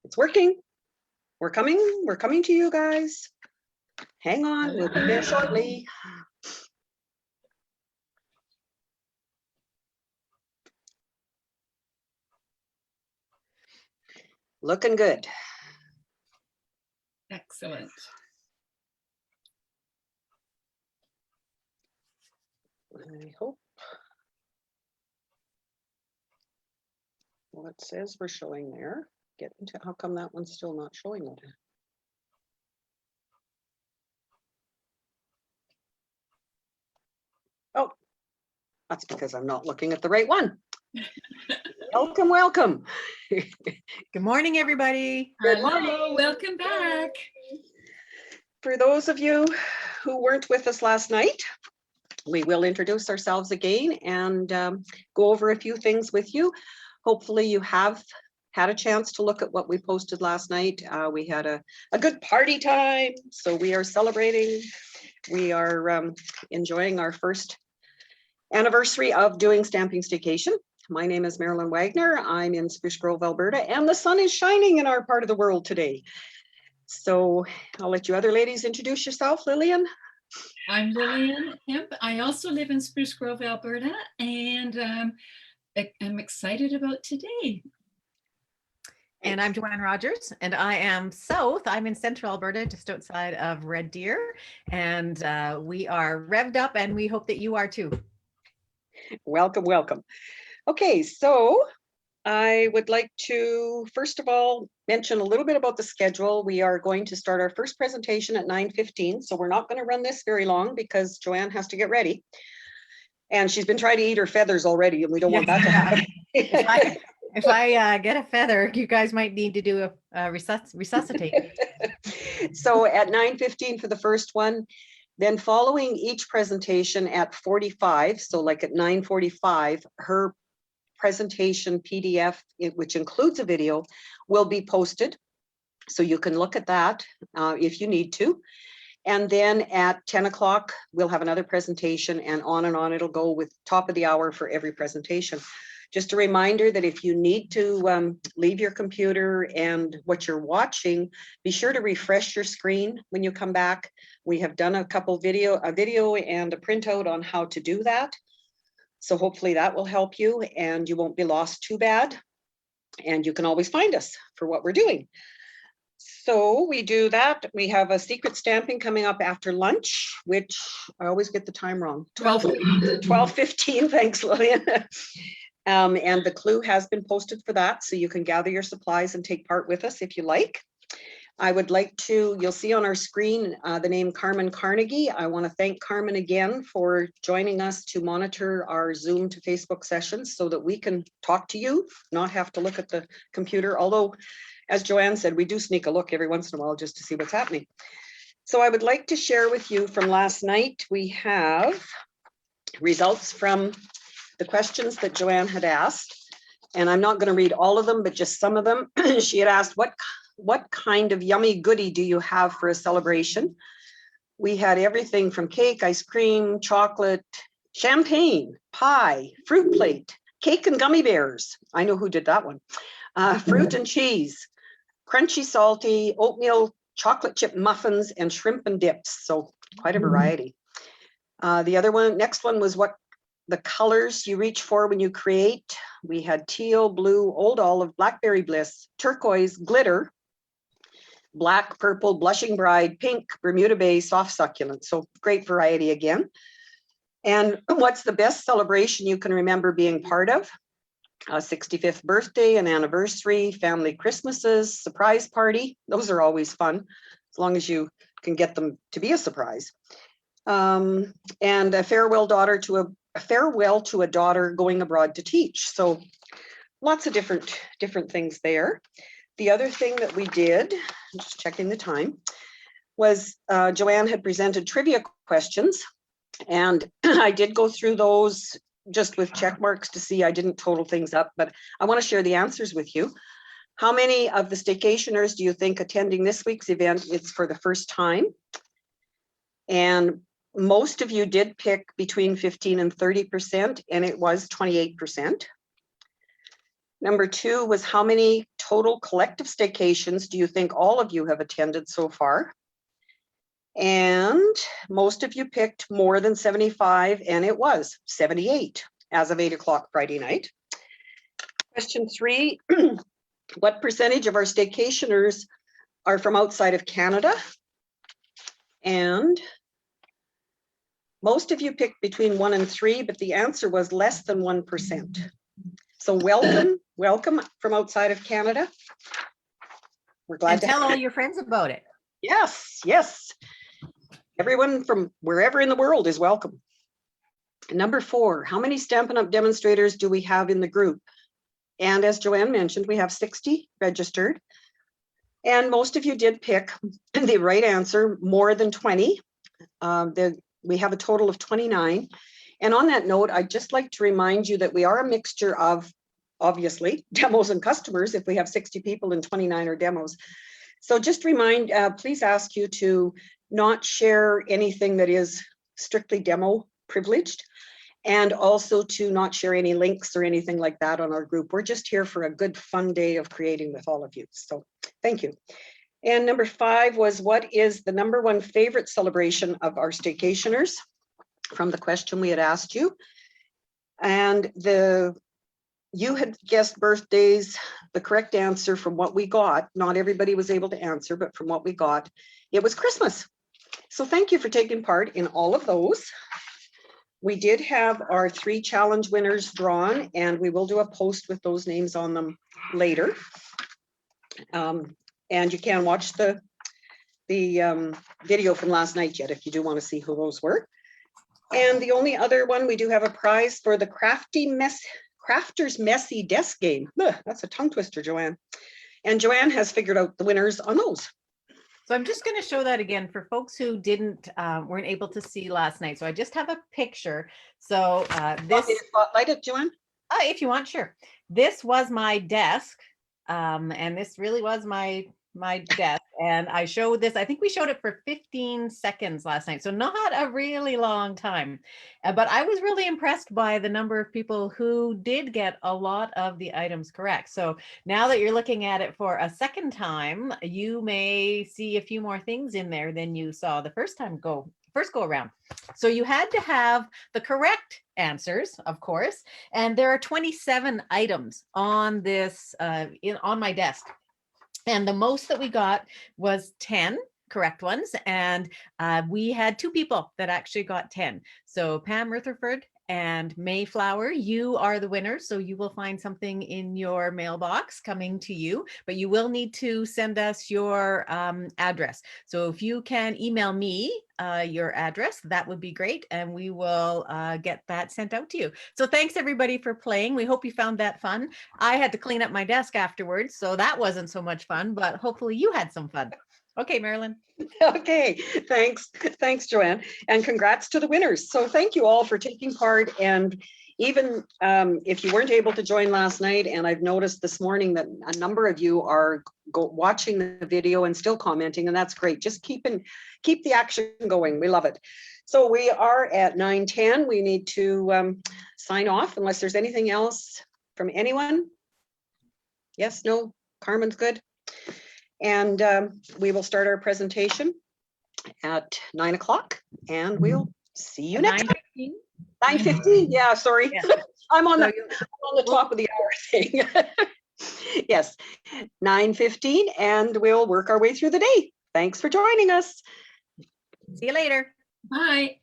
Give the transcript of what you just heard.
It's working. We're coming to you guys. Hang on, we'll be there shortly. Looking good. Excellent. I hope. Well, it says we're showing there. Get into, how come that one's still not showing it? Oh, that's because I'm not looking at the right one. Welcome, welcome. Good morning, everybody. Good Hello, morning. welcome back. For those of you who weren't with us last night, we will introduce ourselves again and go over a few things with you. Hopefully you have had a chance to look at what we posted last night. We had a good party time, so we are celebrating. We are enjoying our first anniversary of doing Stamping Staycation. My name is Marilyn Wagner. I'm in Spruce Grove, Alberta, and the sun is shining in our part of the world today. So I'll let you other ladies introduce yourself. Lillian. I'm Lillian Hemp. I also live in Spruce Grove, Alberta, and I'm excited about today. And I'm Joanne Rogers, and I am south. I'm in central Alberta, just outside of Red Deer, and we are revved up, and we hope that you are too. Welcome, welcome. Okay, so I would like to, first of all, mention a little bit about the schedule. We are going to start our first presentation at 9:15, so we're not going to run this very long because Joanne has to get ready. And she's been trying to eat her feathers already, and we don't want that to happen. If I get a feather, you guys might need to do a resuscitate. So at 9:15 for the first one, then following each presentation at 45, so like at 9:45, her presentation PDF, which includes a video, will be posted. So you can look at that if you need to. And then at 10 o'clock, we'll have another presentation, and on it'll go with top of the hour for every presentation. Just a reminder that if you need to leave your computer and what you're watching, be sure to refresh your screen when you come back. We have done a video and a printout on how to do that. So hopefully that will help you and you won't be lost too bad. And you can always find us for what we're doing. So we do that. We have a secret stamping coming up after lunch, which I always get the time wrong. 12:15, thanks Lillian. And the clue has been posted for that, so you can gather your supplies and take part with us if you like. I would like to, you'll see on our screen the name Carmen Carnegie. I want to thank Carmen again for joining us to monitor our Zoom to Facebook sessions so that we can talk to you, not have to look at the computer. Although, as Joanne said, we do sneak a look every once in a while just to see what's happening. So I would like to share with you from last night, we have results from the questions that Joanne had asked. And I'm not going to read all of them, but just some of them. She had asked, what kind of yummy goodie do you have for a celebration? We had everything from cake, ice cream, chocolate, champagne, pie, fruit plate, cake and gummy bears. I know who did that one. Fruit and cheese, crunchy, salty, oatmeal, chocolate chip muffins, and shrimp and dips. So quite a variety. The next one was what the colors you reach for when you create. We had teal, blue, old olive, blackberry bliss, turquoise, glitter, black, purple, blushing bride, pink, Bermuda Bay, soft succulent. So great variety again. And what's the best celebration you can remember being part of? A 65th birthday, an anniversary, family Christmases, surprise party. Those are always fun, as long as you can get them to be a surprise. And a farewell to a daughter going abroad to teach. So lots of different things there. The other thing that we did, I'm just checking the time, was Joanne had presented trivia questions, and I did go through those just with check marks to see I didn't total things up, but I want to share the answers with you. How many of the staycationers do you think attending this week's event is for the first time? And most of you did pick between 15 and 30%, and it was 28%. Number 2 was how many total collective staycations do you think all of you have attended so far? And most of you picked more than 75, and it was 78 as of 8 o'clock Friday night. Question 3, what percentage of our staycationers are from outside of Canada? And most of you picked between 1 and 3, but the answer was less than 1%. So welcome from outside of Canada. We're glad And to tell have all you. your friends about it. Yes. Everyone from wherever in the world is welcome. Number 4, how many Stampin' Up! Demonstrators do we have in the group? And as Joanne mentioned, we have 60 registered. And most of you did pick the right answer, more than 20. We have a total of 29. And on that note, I'd just like to remind you that we are a mixture of, obviously, demos and customers if we have 60 people and 29 are demos. So just please ask you to not share anything that is strictly demo privileged, and also to not share any links or anything like that on our group. We're just here for a good fun day of creating with all of you. So thank you. And number 5 was, what is the number 1 favorite celebration of our staycationers? From the question we had asked you. And you had guessed birthdays. The correct answer from what we got, not everybody was able to answer, but from what we got, it was Christmas. So thank you for taking part in all of those. We did have our 3 challenge winners drawn, and we will do a post with those names on them later. And you can watch the video from last night yet if you do want to see who those were. And the only other one, we do have a prize for the Crafters Messy Desk Game. Ugh, that's a tongue twister, Joanne. And Joanne has figured out the winners on those. So I'm just going to show that again for folks who weren't able to see last night. So I just have a picture. So Want me to spotlight it, Joanne? if you want, sure. This was my desk, and this really was my desk. And I showed this, I think we showed it for 15 seconds last night. So not a really long time, but I was really impressed by the number of people who did get a lot of the items correct. So now that you're looking at it for a second time, you may see a few more things in there than you saw the first go around. So you had to have the correct answers, of course, and there are 27 items on this on my desk. And the most that we got was 10 correct ones. And we had 2 people that actually got 10. So Pam Rutherford and Mayflower, you are the winners. So you will find something in your mailbox coming to you, but you will need to send us your address. So if you can email me your address, that would be great. And we will get that sent out to you. So thanks everybody for playing. We hope you found that fun. I had to clean up my desk afterwards, so that wasn't so much fun, but hopefully you had some fun. Okay, Marilyn. Okay, thanks, Joanne, and congrats to the winners. So thank you all for taking part, and even if you weren't able to join last night, and I've noticed this morning that a number of you are watching the video and still commenting, and that's great. Just keep the action going. We love it. So we are at 9:10. We need to sign off unless there's anything else from anyone. Yes, no, Carmen's good. And we will start our presentation at 9 o'clock, and we'll see you next time. 9:15. Yeah, sorry. Yeah. I'm on So the top of the hour thing. Yes, 9:15, and we'll work our way through the day. Thanks for joining us. see you later. Bye.